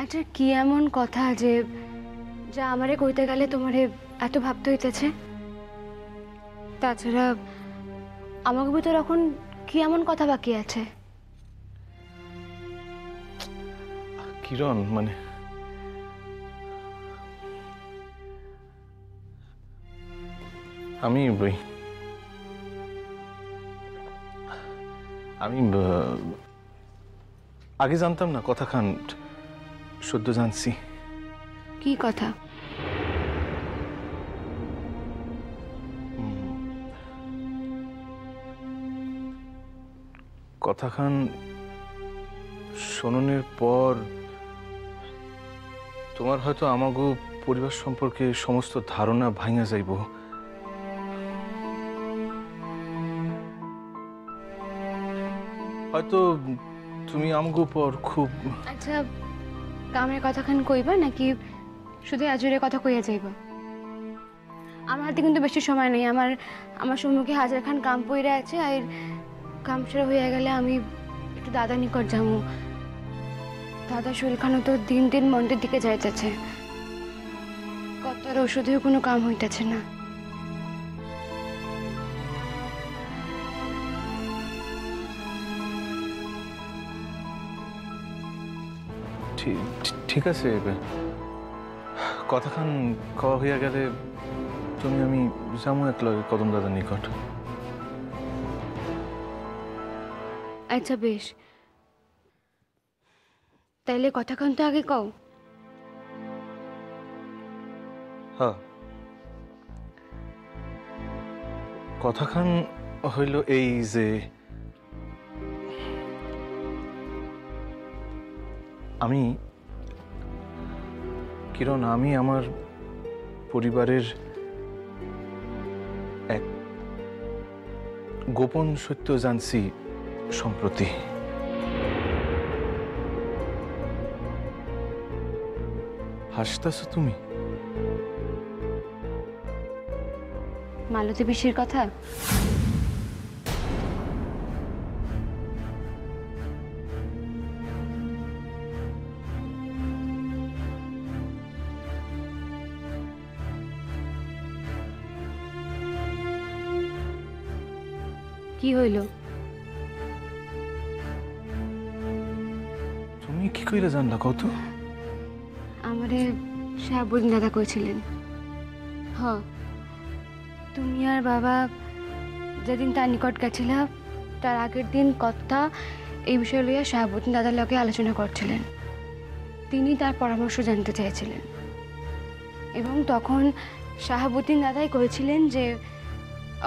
আচ্ছা, কি এমন কথা যে যা আমারে কইতে গেলে তোমারে এত ভাবতে হইতেছে? তাছাড়া আমাকে ভিতর এখন কি এমন কথা বাকি আছে? কিরণ, মানে আমি আমি আগে জানতাম না, কথা খান সদ্য জানছি। কি কথা? কথা খান শোনানোর পর তোমার হয়তো আমাগো পরিবার সম্পর্কে সমস্ত ধারণা ভাঙা যাইব। হয়তো তুমি আমগো পর খুব... আচ্ছা, কামের কথাখান কইবা নাকি শুধু আজুরের কথা কইয়া যাইবা? আমার হাতে কিন্তু বেশি সময় নেই। আমার সম্মুখে হাজার খান কাম পইরা আছে, আর কাম সেরা হইয়া গেলে আমি একটু দাদা নিকট যাবো। দাদা শরীরখানো তো দিন দিন মন্দের দিকে যাইতেছে। কত ওষুধেও কোনো কাম হইতেছে না। ঠিক আছে, কথাখান কওয়া হইয়া গেলে তুমি আমি যাবো একলগে কদম দাদার নিকট। আচ্ছা বেশ, তাইলে কথাখান তো আগে কও। হ্যাঁ, কথাখান হইল এই যে আমি কিরণ, আমি আমার পরিবারের এক গোপন সত্য জানছি সম্প্রতি। হাসতেছো তুমি? মালতী পিসির কথা? কি হইল? তুমি কি কইরা জানলা কত? আমারে শাহাবুদ্দিন দাদা কইছিলেন। হ, তুমি আর বাবা যেদিন তার নিকট গেছিলা তার আগের দিন কথা এই বিষয় লইয়া শাহাবুদ্দিন দাদার লগে আলোচনা করছিলেন। তিনি তার পরামর্শ জানতে চেয়েছিলেন এবং তখন শাহাবুদ্দিন দাদাই করেছিলেন যে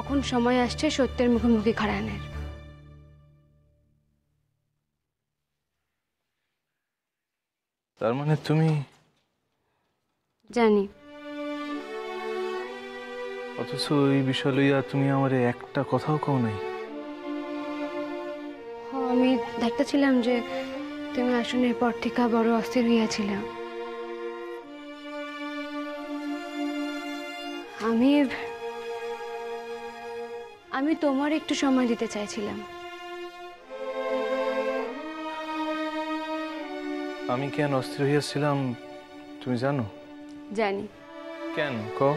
এখন সময় আসছে সত্যের মুখোমুখি খাড়ানোর। তার মানে তুমি... জানি, অথচ এই বিষয় লইয়া তুমি আমারে একটা কথাও কও নাই। আমি দেখতেছিলাম যে তুমি আসনের পর থেকে বড় অস্থির হইয়াছিল। আমি আমি তোমার একটু সময় দিতে চাইছিলাম। আমি কেন অস্থির হইয়াছিলাম তুমি জানো? জানি। কেন কও?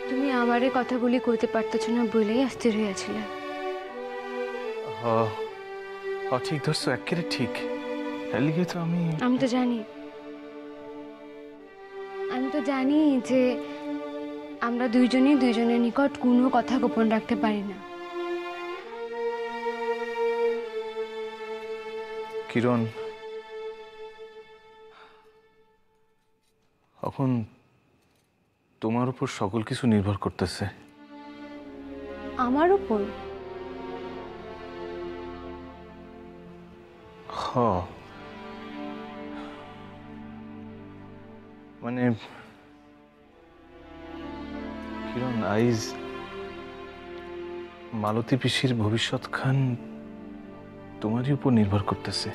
তুমি আমারে কথাগুলি কইতে পারতেছ না বলেই অস্থির হইয়াছিল। হ, ঠিক ধরছো, একেবারে ঠিক। এলিগে তো আমি তো জানি, যে আমরা দুইজনই দুইজনের নিকট কোনো কথা গোপন রাখতে পারি না। কিরণ, এখন তোমার উপর সকল কিছু নির্ভর করতেছে। আমার উপর? হ, মানে কিরণ, আইজ মালতী পিসির ভবিষ্যৎ খান তোমারই উপর নির্ভর করতেছে।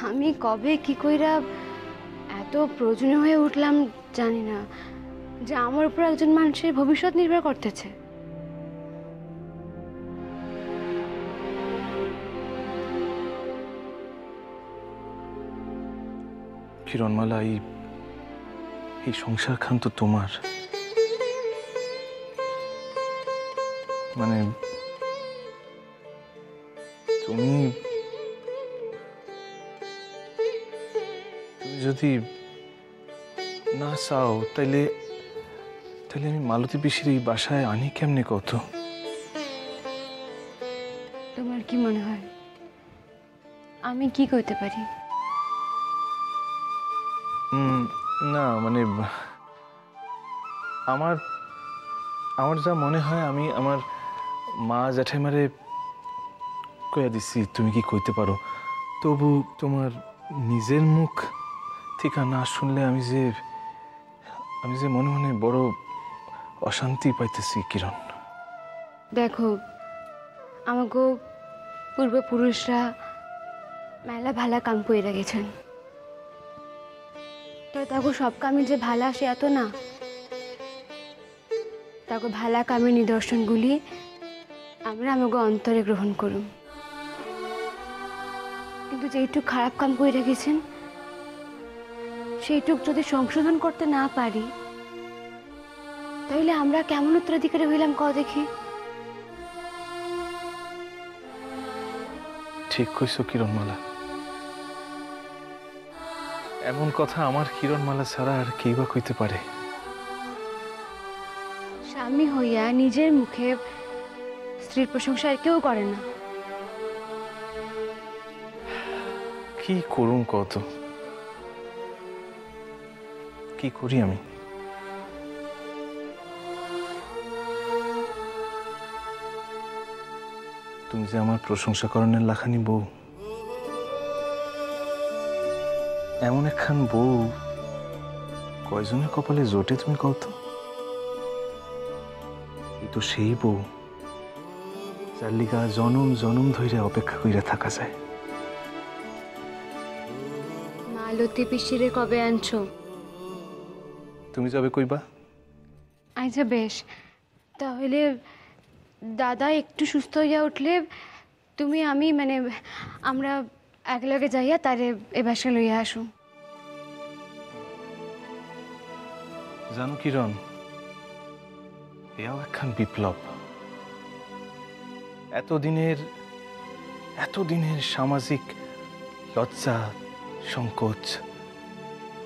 আমি কবে কি কইরা এত প্রয়োজনীয় হয়ে উঠলাম জানি না যে আমার উপর একজন মানুষের ভবিষ্যৎ নির্ভর করতেছে। কিরণমালা, এই সংসার খান তো তোমার। মানে তুমি যদি না চাও তাইলে আমি মালতী পিসির এই বাসায় আনি কেমনে কত? তোমার কি মনে হয় আমি কি করতে পারি? না মানে আমার যা মনে হয়, আমি আমার মা জ্যাঠাইমারে কইয়া দিছি তুমি কি কইতে পারো। তবু তোমার নিজের মুখ থেকে না শুনলে আমি যে মনে মনে বড় অশান্তি পাইতেছি কিরণ। দেখো, আমাকে পূর্বপুরুষরা মেলা ভালা কাম করে গেছেন, তো তাকে সব কামে যে ভালা সে এত না। তাকে ভালা কামের নিদর্শনগুলি আমরা আমাকে অন্তরে গ্রহণ করুম, কিন্তু যেইটুক খারাপ কাম করে গেছেন সেইটুক যদি সংশোধন করতে না পারি তাহলে আমরা কেমন উত্তরাধিকারী হইলাম ক দেখি? ঠিক কইছো কিরণমালা, এমন কথা আমার কিরণমালা ছাড়া আর কেই বা কইতে পারে? স্বামী হইয়া নিজের মুখে স্ত্রীর প্রশংসা আর কেউ করে না। কি করুম কত, কি করি আমি? তুমি যে আমার প্রশংসা করণের লাখানি বউ, এমন একখান বউ কয়জনের কপালে জোটে তুমি কত? এই তো সেই বউ যার লিগা জনম জনম ধরে অপেক্ষা কইরা থাকা যায়। মালতী পিসিরে কবে আনছো? তুমি যাবে কইবা? আচ্ছা বেশ, তাহলে দাদা একটু সুস্থ হইয়া উঠলে তুমি আমি মানে আমরা একলগে যাইয়া তারে এ বাসা লইয়া আসুন। জানো কিরণ, এও একখান বিপ্লব। এতদিনের সামাজিক লজ্জা সংকোচ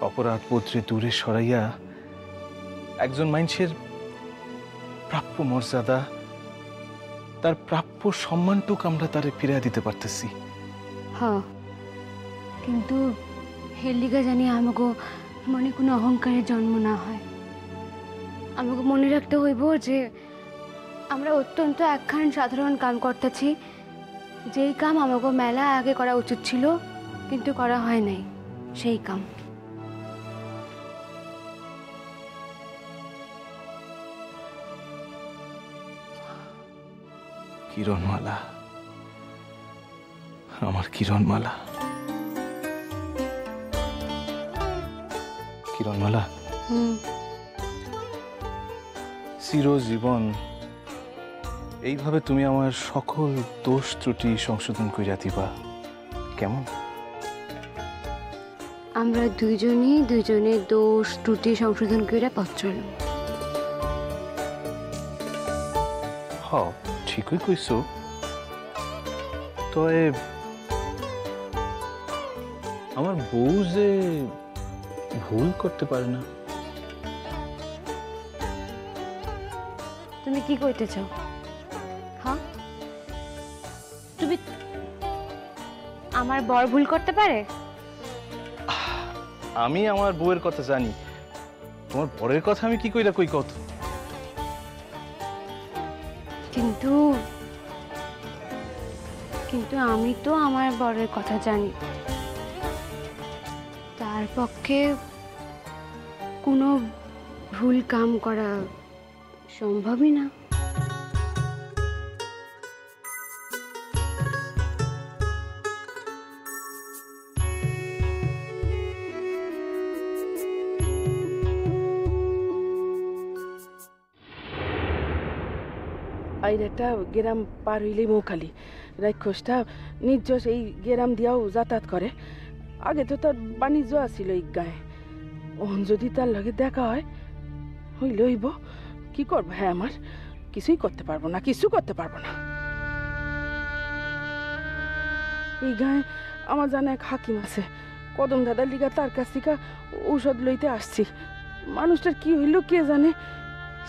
অপরাধ বোধে দূরে সরাইয়া একজন মানুষের প্রাপ্য মর্যাদা, তার প্রাপ্য সম্মানটুক আমরা তারে ফিরিয়ে দিতে পারতেছি। হ্যাঁ, কিন্তু হেলিগা জানি আমাকে মনে কোনো অহংকারের জন্ম না হয়। আমাকে মনে রাখতে হইব যে আমরা অত্যন্ত একখান সাধারণ কাম করতেছি, যেই কাম আমাকে মেলা আগে করা উচিত ছিল কিন্তু করা হয় নাই, সেই কাম। কিরণমালা, আমার কিরণমালা, কিরণমালা, চিরজীবন এইভাবে তুমি আমার সকল দোষ ত্রুটি সংশোধন কইরা দিবা কেমন? আমরা দুইজনের দোষ ত্রুটি সংশোধন করে পথ চলব। হ, ঠিকই কইছো। তবে আমার বউ যে ভুল করতে পারে না। তুমি কি কইতে চাও? হ্যাঁ, তুমি আমার বর ভুল করতে পারে? আমি আমার বউয়ের কথা জানি, তোমার বরের কথা আমি কি কইরা কই কত? কিন্তু আমি তো আমার বরের কথা জানি, তার পক্ষে কোনো ভুল কাম করা সম্ভবই না। আইর একটা গ্রাম পার হইলেই মৌখালি রাক্ষসটা নির্জস এই গ্রাম দিয়াও যাতায়াত করে। আগে তো তার বাণিজ্য আছিল এই গায়ে, ওহন যদি তার লগে দেখা হয় হইলে হইব। কি করবো? হ্যাঁ, আমার কিছুই করতে পারবো না, কিছু করতে পারবো না। এই গায়ে আমার জানা এক হাকিম আছে, কদম দাদার লিগা তার কাছ থেকে ঔষধ লইতে আসছি। মানুষটার কি হইল কে জানে,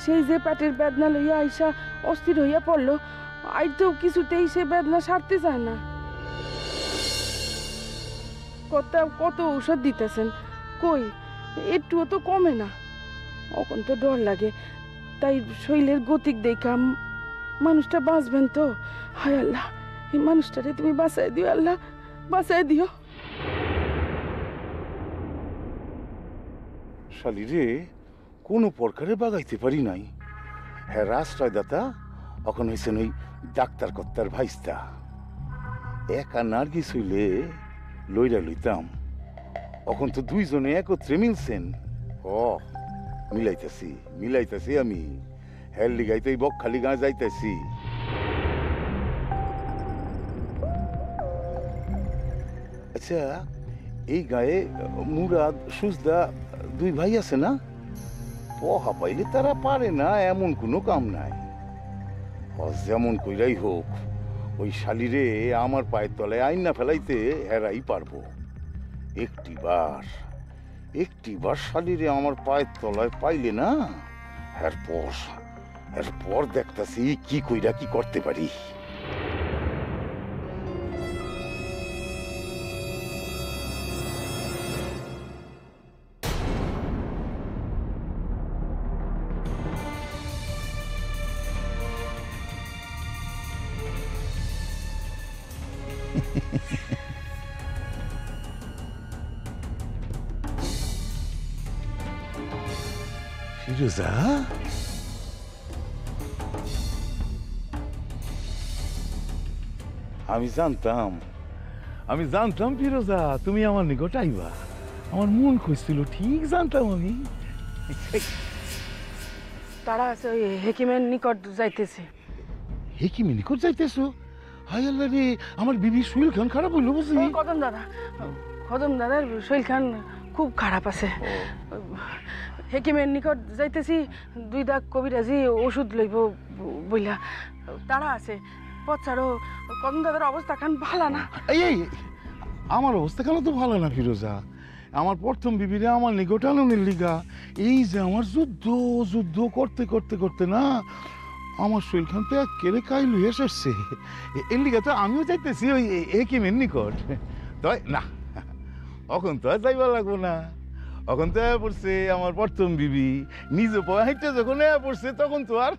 সেই যে পেটের বেদনা লইয়া আইসা অস্থির হইয়া পড়লো, আইতেও কিছুতেই সে বেদনা সারতে চায় না। কত ঔষধ দিতেছেন, কই একটুও তো কমে না। এখন তো ডর লাগে, তাই শরীরের গতিক দেখা মানুষটা বাঁচবেন তো। হায় আল্লাহ, এই মানুষটারে তুমি বাঁচাই দিও, আল্লাহ বাঁচাই দিও। শালি রে, কোনো প্রকারে বাগাইতে পারি নাই। হ্যাঁ, রাষ্ট্রদাতা এখন হয়েছেন ওই ডাক্তার কর্তার ভাইস্তা। একা নার্গিস হইলে লইরা লইতাম, এখন তো দুইজনে একত্রে মিলছেন। ও মিলাইতাছি আমি। হেল লিগাইতে বকখালি গাঁ যাইতেছি। আচ্ছা, এই গায়ে মুরাদ সুজদা দুই ভাই আছে না? পহা পাইলে তারা পারে না এমন কোনো কাম নাই। যেমন কইরাই হোক, ওই শালিরে আমার পায়ের তলায় আইন না ফেলাইতে হেরাই পারবো। একটিবার শালিরে আমার পায়ের তলায় পাইলে না, এরপর দেখতাছি কি কইরা কি করতে পারি। ফিরোজা, আমি জানতাম ফিরোজা তুমি আমার নিকট আইবা। আমার মন খুঁজছিল, ঠিক জানতাম আমি। তারা আছে ওই হেকিমের নিকট যাইতেছে। হেকিমের নিকট যাইতেছো? হায় আল্লাহ রে, আমার বিবির শরীর খান খারাপ হইলো বুঝি। কদম দাদার শরীর খান খুব খারাপ আছে। হেকিমের নিকট যাইতেছি, 2 দাগ কবিরাজি ওষুধ লইব বইলা তারা আছে। পচারও কদম দাদার অবস্থা খান ভালো না। এই আমার অবস্থা কেন তো ভালো না ফিরোজা? আমার প্রথম বিবিরে আমার নিকট আননের লিগা এই যে আমার যুদ্ধ করতে না আমার শরীর খান তো কেড়ে কাইলু এসেছে। এর লিগা তো আমিও যাইতেছি ওই হেকিমের নিকট। তাই না, এখন তো আর যাইবার লাগবো না। এখন তো পড়ছে আমার প্রথম বিবি, নিজে হাইটে যখন পড়ছে তখন তো আর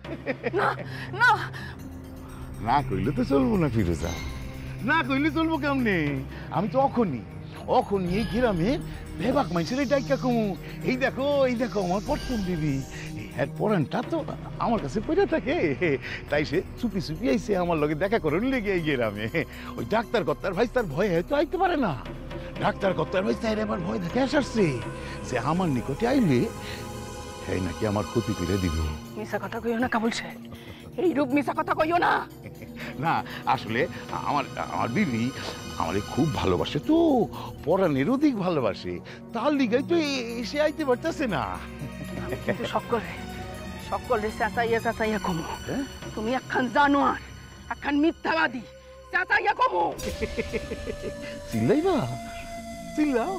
না কইলে তো চলবো না ফিরোজা। না কইলে চলবো কেমনে? আমি তো অখনই এই গ্রামে বেবাক মানুষের ডাইকা কমু, এই দেখো আমার প্রথম বিবি। এর পরানটা তো আমার কাছে পড়ে থাকে, তাই সে চুপি আইসে আমার লগে দেখা করেন লেগে এই গ্রামে। ওই ডাক্তার কর্তার ভাই তার ভয়ে হয়তো আইতে পারে না। ডাক্তার কর্তার ভাই তাই এবার ভয় দেখে আসছে যে আমার নিকটে আইলে এই নাকি আমার ক্ষতি করে দিব। মিছা কথা কইও না কাবুল সাহেব, এই রূপ মিছা কথা কইও না। না, আসলে আমার বিবি আমারে খুব ভালোবাসে, তো পরাণের অধিক ভালোবাসে, তার লিগাই তো এসে আইতে পারতেছে না। কিন্তু সকলে চাচাইয়া কমো। তুমি একখান জানোয়ার, একখান মিথ্যাবাদী, চাচাইয়া কমো। চিল্লাইবা? চিল্লাও,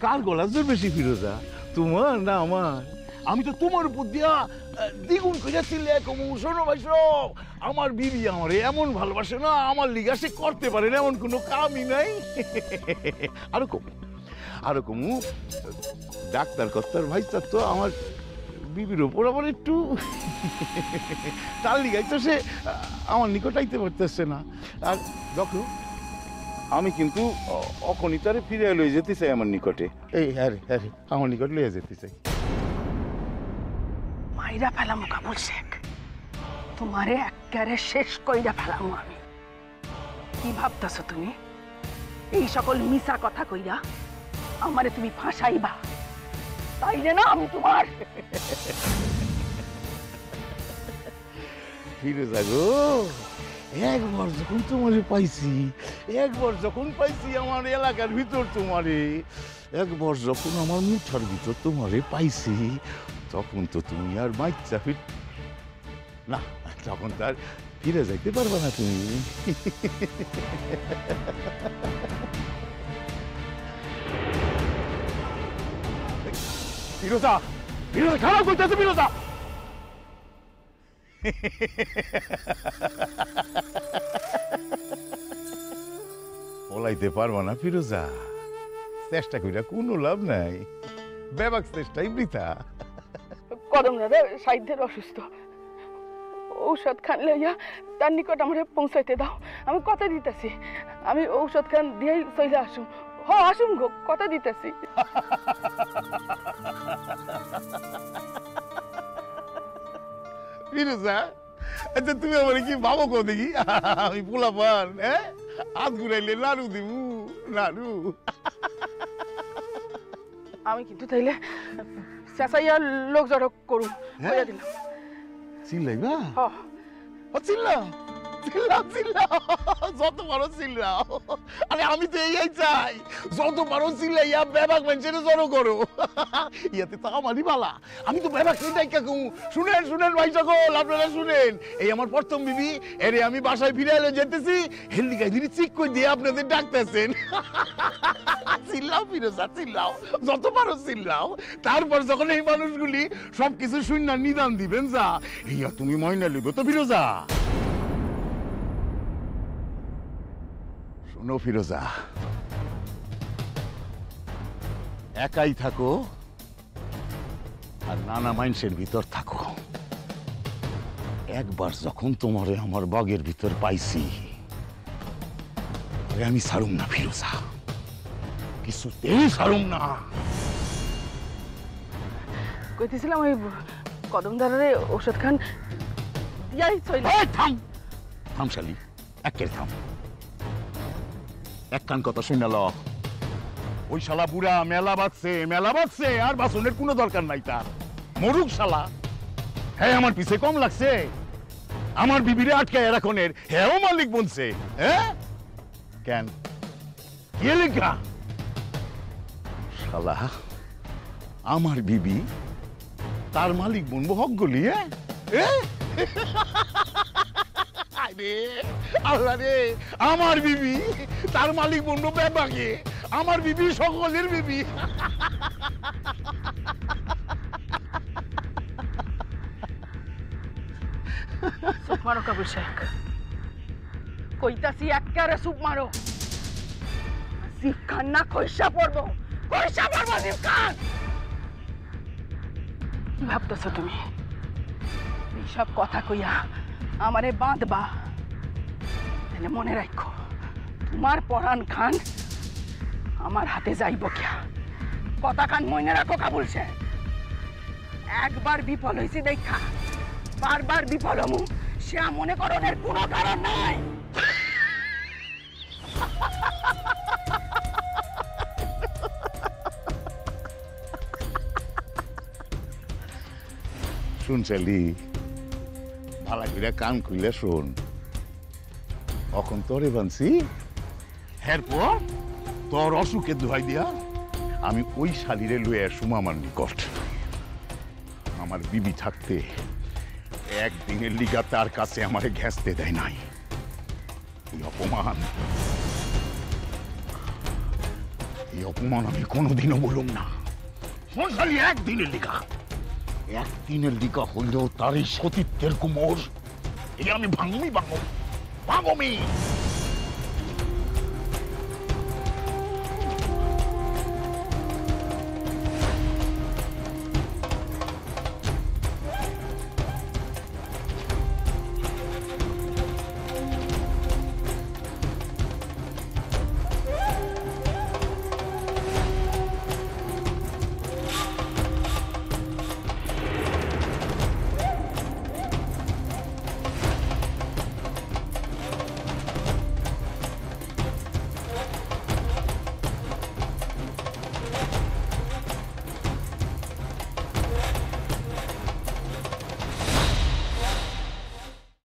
কার গলা জোর বেশি ফিরোজা, তোমার না আমার? আমি তো তোমার উপর দিয়া দ্বিগুণ করে চিল্লাই কমু। শোনো ভাই, আমার বিবি আমারে এমন ভালোবাসে না, আমার লিগা সে করতে পারে না এমন কোনো কামই নাই। আরো কমু ডাক্তার কর্তার ভাই তো আমার বিবির ওপর আবার একটু তার লিগাই তো সে আমার নিকট আইতে পারতেছে না। আর দেখো, আমি কিন্তু অকণিতারে ফিরে লয়ে যেতে চাই আমার নিকটে। এই হ্যাঁ রে, আমার নিকট লয়ে যেতে চাই। মাইরা ফেলামো কাবুল শেখ, তোমারে একেবারে শেষ কইরা ফেলামো আমি। কি ভাবতেছো তুমি? এই সকল মিছা কথা কইরা আমারে তুমি ফাঁসাইবা, তাইলে না আমি তোমার। ফিরোজা গো, একবার যখন তোমারে পাইছি, একবার যখন পাইছি আমার এলাকার ভিতর তোমারে, একবার যখন আমার মুঠার ভিতর তোমারে পাইছি, তখন তো তুমি আর বাচ্চা না, তখন তার ফিরে যাইতে পারবে না তুমি। ফিরোজা, ফিরোজা খারাপ করতেছে ফিরোজা। পলাইতে পারবা না ফিরোজা, চেষ্টা কইরা কোনো লাভ নাই, বেবাক চেষ্টাই বৃথা। কদম দাদা সাইদের অসুস্থ, ঔষধ খান লইয়া তার নিকট আমার পৌঁছাইতে দাও। আমি কথা দিতেছি, আমি ঔষধ খান দিয়েই চলে আসুম। আসুম গো, কথা দিতেছি। ফিরোজা, আচ্ছা তুমি আমার কি ভাবো কো দেখি? আমি পোলাপান, হ্যাঁ, হাত ঘুরাইলে নাড়ু দিবু, নাড়ু। আমি কিন্তু তাইলে চেঁচাইয়া লোক জড়ো করুম, হইয়া দিলাম। চিল্লাইবা? হ, চিল্লাও চিল্লাও চিল্লাও, যত পারো চিল্লাও। আরে আমি তো এই চাই, যত পারো চিল্লাইয়া বেবাক মানুষের জড়ো করো। ইয়াতে তো আমারই বালা, আমি তো বেবাক চিন্তাই কাকু। শুনেন শুনেন ভাই সকল, আপনারা শুনেন, এই আমার প্রথম বিবি, এরে আমি বাসায় ফিরে এলে যেতেছি, হেলদিকাই দিদি চিক করে দিয়ে আপনাদের ডাকতেছেন। চিল্লাও ফিরোজা চিল্লাও, যত পারো চিল্লাও। তারপর যখন এই মানুষগুলি সবকিছু শূন্য নিদান দিবেন, যা ইয়া তুমি ময়না লিব তো ফিরোজা। শোনো ফিরোজা, একাই থাকো আর নানা মানুষের ভিতর থাকো। একবার যখন তোমারে আমার বাগের ভিতর পাইছি, আমি ছাড়ুম না ফিরোজা, কিছুতেই ছাড়ুম না। কইতেছিলাম ওই কদম দাদারে ঔষধ খান দিয়াই চলে। থাম থাম শালি, একের থাম। এক কান কথা শুনে ল, ওই শালা বুড়া মেলা বাঁচছে, আর বাসনের কোনো দরকার নাই তার। মরুক শালা, হ্যাঁ আমার পিছে কম লাগছে, আমার বিবিরে আটকায় এরকমের হ্যাঁ মালিক বলছে। হ্যাঁ কেন কে লেখা? শালা আমার বিবি তার মালিক বনবো হক গলি। আল্লাহ রে, আমার বিবি তার মালিক বনবো বেবাকে, আমার বিবি সকলের বিবি। সুপ মারো কাবুল শেখ, কইতাছি একেবারে সুপ মারো। জিপ খান না কইসা পড়বো জিপ খান। কি ভাবতেছো তুমি? এইসব কথা কইয়া আমারে বাঁধবা, তাহলে মনে রাখো তোমার পরাণ খান আমার হাতে যাইব কিয়া। কথা খান মনে রাখো কাবুল শেখ। একবার বিফল হয়েছি দেখা বারবার বিফল হমু, সে মনে করণের কোনো কারণ নাই। শুন চালি, ভালা করে কান খুলে শোন। এখন তোরে বানছি, এরপর তোর অসুখে দোহাই দিয়া আমি ওই শালিরে লয়ে আসুম আমার নিকট। আমার বিবি থাকতে একদিনের লিগা তার কাছে আমারে ঘেঁচতে দেয় নাই। এই অপমান আমি কোনোদিনও বলুম না। শোন শালি, একদিনের লিগা হইলেও তার এই সতীত্বের কুমোর এই আমি ভাঙমি।